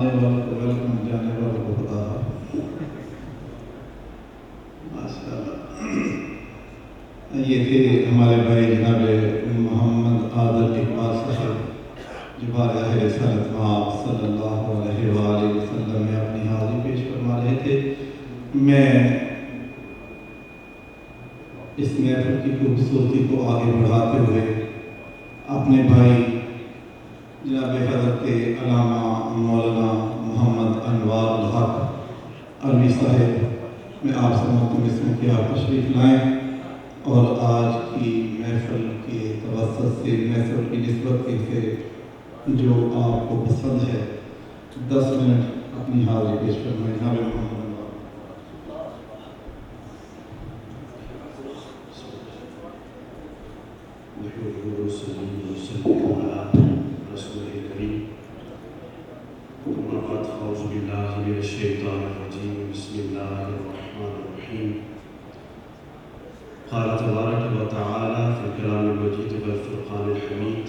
Welcome جانے والوں کو خدا ماشاءاللہ۔ یہ تھے ہمارے بھائی جناب محمد عادل اقبال صاحب جو بارگاہ رسالت مآب صلی اللہ علیہ وآلہ وسلم میں اپنی حاضری پیش فرما رہے تھے۔ میں اس محفل کی خوبصورتی کو آگے بڑھاتے ہوئے اپنے بھائی جناب حضرت علامہ مولانا محمد انوار الحق علوی صاحب میں آپ سے ملتمس ہوں کہ آپ تشریف لائیں اور آج کی محفل کے توسط سے محفل کی نسبت سے جو آپ کو پسند ہے 10 منٹ اپنی حاضری پیش فرمائیں۔ جناب محمد قال تبارك وتعالى في الكلام المجيد والفرقان الحميد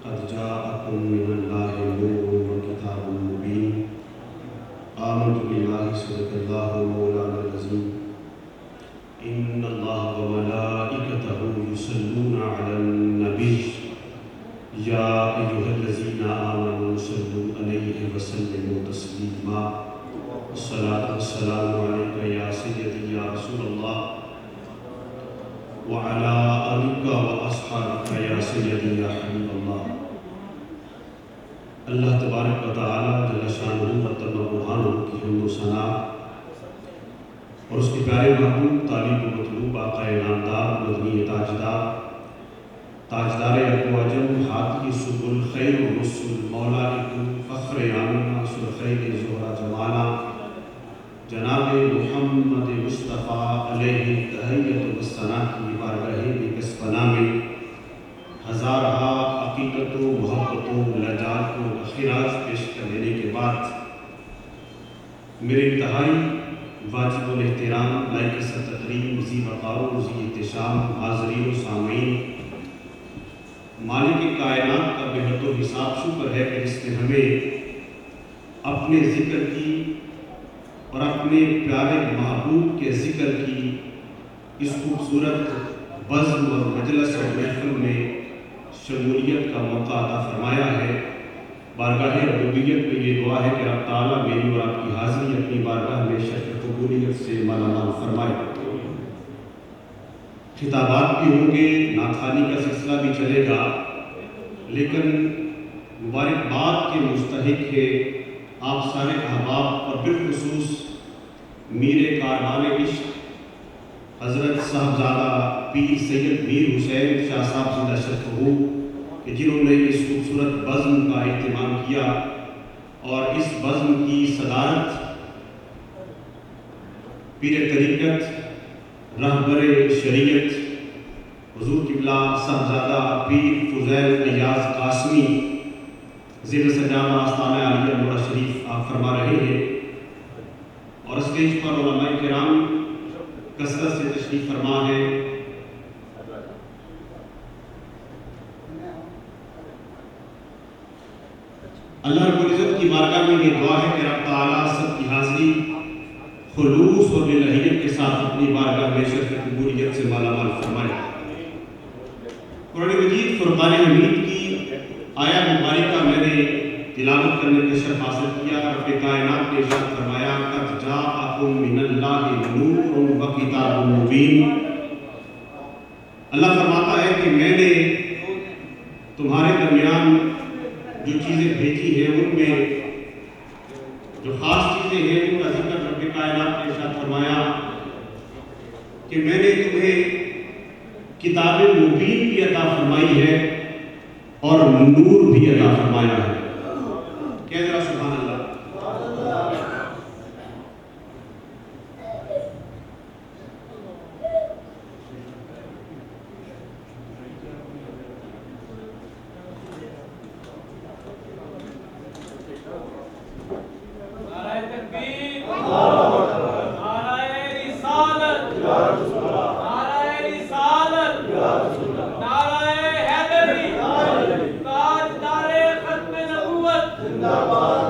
قد جاءكم من الله نور وكتاب مبين آمنت بالله صدق الله مولانا العظيم إن الله وملائكته يصلون على النبي يا أيها الذين آمنوا صلوا عليه وسلموا تسليما والصلاة والسلام عليك يا سيدي يا رسول الله وعلى آلك وأصحابك يا سيدي يا حبيب الله۔ اللہ تبارک و تعالیٰ جل شانہ و تم برہانہ کی حمد و ثنا اور اس کے پیارے محبوب طالب و مطلوب آقا نامدار مدنی تاجدار تاجدار اقو اجم ہاتھی سبل خیر و رسول مولا اقو فخر آمینہ سرخیر زہرہ جمالہ جناب محمد مصطفیٰ علیہ تحیت و ثنا کی بارگاہ بکسبنا میں ہزارہا عقیدت و محبت و لجاج و خراج پیش کر لینے کے بعد میرے انتہائی واجب الاحترام لائق تقریم ذی وقار و ذی احتشام حاضرین و سامعین، مالک کائنات کا بے حد و حساب شکر ہے کہ جس نے ہمیں اپنے ذکر کی اور اپنے پیارے محبوب کے ذکر کی اس خوبصورت بزم اور مجلس اور محفل میں شمولیت کا موقع عطا فرمایا ہے۔ بارگاہ ربوبیت میں یہ دعا ہے کہ رب تعالیٰ میری اور آپ کی حاضری اپنی بارگاہ میں شرف قبولیت سے مالا مال فرمائے۔ خطابات بھی ہوں گے، نعتخوانی کا سلسلہ بھی چلے گا، لیکن مبارکباد کے مستحق ہے آپ سارے احباب اور بالخصوص میر کاروان عشق حضرت صاحبزادہ پیر سید میر حسین شاہ صاحب زندہ شرف ہو کہ جنہوں نے اس خوبصورت بزم کا اہتمام کیا اور اس بزم کی صدارت پیر طریقت رہبر شریعت حضور قبلہ صاحبزادہ پیر فضیل ایاز قاسمی زیر سجادہ آستانہ عالیہ نورہ شریف آپ فرما رہے ہیں، اور اسٹیج پر علماء کرام کثرت سے تشریف فرما ہے۔ اللہ رب العزت کی بارگاہ میں یہ دعا ہے کہ رب تعالیٰ سب کی حاضری خلوص اور للہیت کے ساتھ اپنی بارگاہ میں شرف قبولیت سے مالا مال فرمائے۔ قرآن مجید فرقان حمید کی آیا مبارکہ میں نے تلاوت کرنے کا شرف حاصل کیا۔ رب کائنات نے ارشاد فرمایا قد جاءکم من اللہ نور و کتاب مبین۔ اللہ فرماتا ہے کہ میں نے تمہارے درمیان جو چیزیں بھیجی ہیں ان میں جو خاص چیزیں ہیں ان کا ذکر رب کائنات نے ارشاد فرمایا کہ میں نے تمہیں کتاب مبین بھی عطا فرمائی ہے اور نور بھی عطا فرمایا ہے۔ کہہ ذرا سبحان اللہ۔ زندہ باد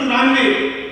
94,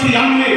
96,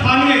98,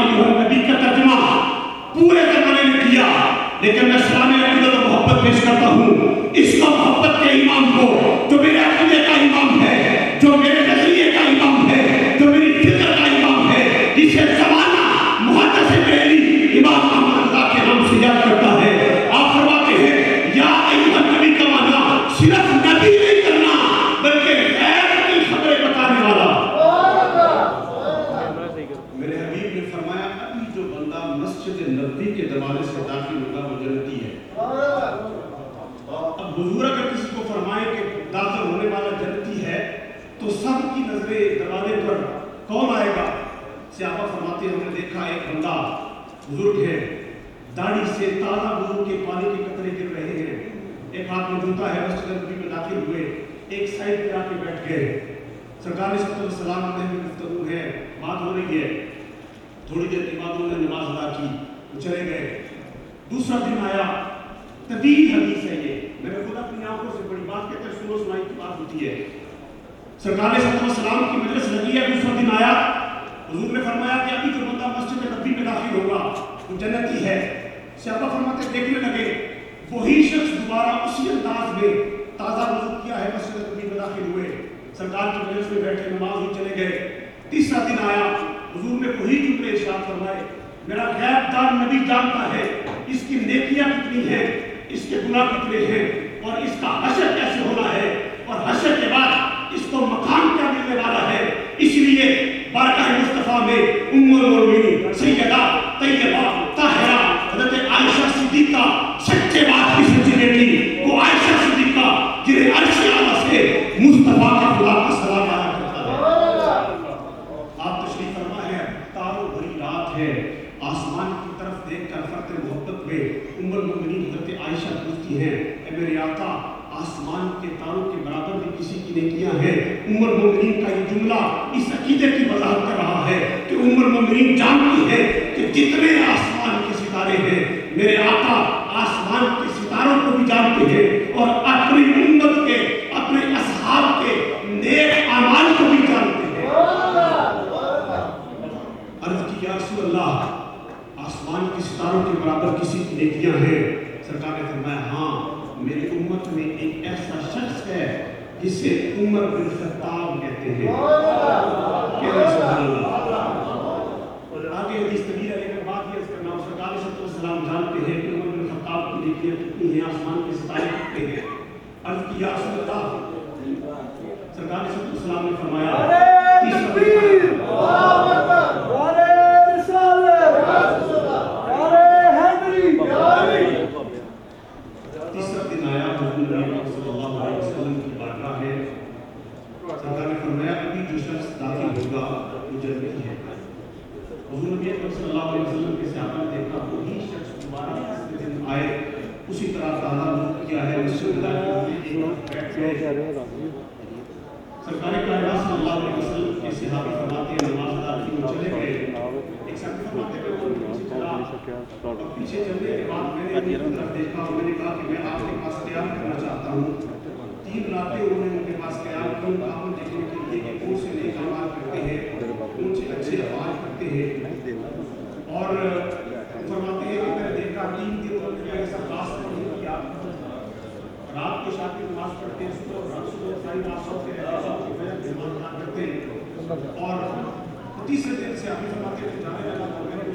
ایھا النبی کا ترجمہ پورے زمانے میں کیا، لیکن میں سلام عقیدت و محبت پیش کرتا ہوں اس کا محبت کے امام کو، جو میرے عقیدے کا امام ہے، جو میرے نظریے کا امام ہے، جو میری فکر کا امام ہے، جسے زمانہ محدث بریلوی امام احمد رضا کے نام سے یاد کرتا ہے۔ آپ فرماتے ہیں یا ایھا النبی کا معنی صرف نبی نہیں کرنا بلکہ غیب کی خبریں بتانے والا۔ میرے حبیب نے فرمایا ابھی جو بندہ مسجد نبوی کے دروازے سے داخل ہوگا وہ جنتی ہے۔ اب حضور اگر کسی کو فرمائے کہ داخل ہونے والا جنتی ہے تو سب کی نظریں دروازے پر کون آئے گا؟ صحابہ فرماتے ہیں ہم نے دیکھا ایک بندہ بزرگ ہے، داڑھی سے تازہ وضو کے پانی کے قطرے گر رہے ہیں، ایک ہاتھ میں جوتا ہے، مسجد نبوی میں داخل ہوئے، ایک سائڈ پہ آ کے بیٹھ گئے، سرکار صلی اللہ علیہ وسلم علیہ گفتگو ہے، بات ہو رہی ہے، تھوڑی دیر کے بعد انہوں نے نماز ادا کی، وہ چلے گئے۔ دوسرا دن آیا، طویل حدیث ہے یہ، میں نے خود اپنی آنکھوں سے بڑی بات کہتے ہیں، سنو سنائی کی بات ہوتی ہے۔ سرکار صلی اللہ علیہ وسلم کی مجلس لگی ہے، دوسرا دن آیا، حضور نے فرمایا کہ ابھی جو بندہ مسجد نبوی میں داخل ہوگا وہ جنتی ہے۔ صحابہ فرماتے دیکھنے لگے وہی شخص دوبارہ اسی انداز میں تازہ وضو کیا ہے، مسجد نبوی میں داخل ہوئے، سرکار کی مجلس میں بیٹھے، نماز ہوئی، چلے گئے۔ تیسرا دن آیا، حضور نے وہی جملے ارشاد فرمائے، میرا غیب دان نبی جانتا ہے اس کی نیکیاں کتنی ہیں، اس کے گناہ کتنے ہیں، اور اس کا حشر کیسے ہونا ہے، اور حشر کے بعد اس کو مقام کیا ملنے والا ہے۔ اس لیے بارگاہ مصطفیٰ میں ام المؤمنین سیدہ طیبہ طاہرہ حضرت عائشہ صدیقہ سچے بات کی سچی بیٹی، وہ عائشہ صدیقہ جنہیں عرش اعلیٰ سے مصطفیٰ کے خدا کا سلام آیا کرتا ہے۔ آپ تشریف فرما ہے، تاروں بھری رات ہے، آسمان کی طرف دیکھ کر فرط محبت میں ام المؤمنین حضرت عائشہ پوچھتی ہیں اے میرے آقا آسمان کے تاروں کے برابر بھی کسی کی نیکیاں ہیں؟ ام المؤمنین کا یہ جملہ اس عقیدے کی وضاحت کر رہا ہے کہ ام المؤمنین جانتی ہے کہ جتنے آسمان کے ستارے ہیں میرے آقا آسمان کے ستاروں کو بھی جانتے ہیں، اور اپنی امت کے اپنے اصحاب کے نیک اعمال کو بھی جانتے ہیں۔ عرض کی یا رسول اللہ آسمان کے ستاروں کے برابر کسی کی نیکیاں ہیں؟ سرکار نے فرمایا ہاں، میری امت میں ایک ایسا شخص ہے جسے عمر بن خطاب کہتے ہیں۔ سبحان اللہ۔ آگے حدیث طویل ہے لیکن بات یہ اس کا نام سرکار صلی اللہ علیہ وسلم جانتے ہیں کہ عمر بن خطاب کی نیکیاں کتنی ہیں، آسمان کے ستارے کتنے ہیں۔ عرض کی یا رسول اللہ سرکار صلی اللہ علیہ وسلم نے فرمایا تیسرا دن آیا، حضور نبی صلی اللہ علیہ وسلم کی بارگاہ ہے، سرکار نے فرمایا ابھی جو شخص داخل ہوگا وہ جنتی ہے۔ حضور نبی صلی اللہ علیہ وسلم کے صحابہ نے دیکھا وہی شخص دوبارہ تیسرے دن آئے، اسی طرح تازہ وضو کیا ہے، مسجد میں بیٹھ گئے۔ سرکار کائنات صلی اللہ علیہ وسلم کے صحابی فرماتے ہیں نماز ادا کی، وہ چلے گئے۔ ایک صحابی فرماتے ہیں وہ پیچھے چلا، اور پیچھے چلنے کے بعد میں نے اپنی طرف دیکھا اور میں نے کہا کہ میں آپ کے پاس قیام کرنا چاہتا ہوں۔ 3 راتیں انہوں نے ان کے پاس قیام کی ان کا عمل دیکھنے کے لیے کہ کون سے نیک اعمال کرتے ہیں، کون سے اچھے افعال کرتے ہیں، اور فرماتے ہیں کہ میں نے دیکھا 3 دن تک ایسا خاص نہیں کیا، رات کو شام کی نماز پڑھتے ہیں، صبح ساری رات سوتے رہتے ہیں، اور تیسرے دن سے ابھی فرماتے ہیں جانے لگا تو میں نے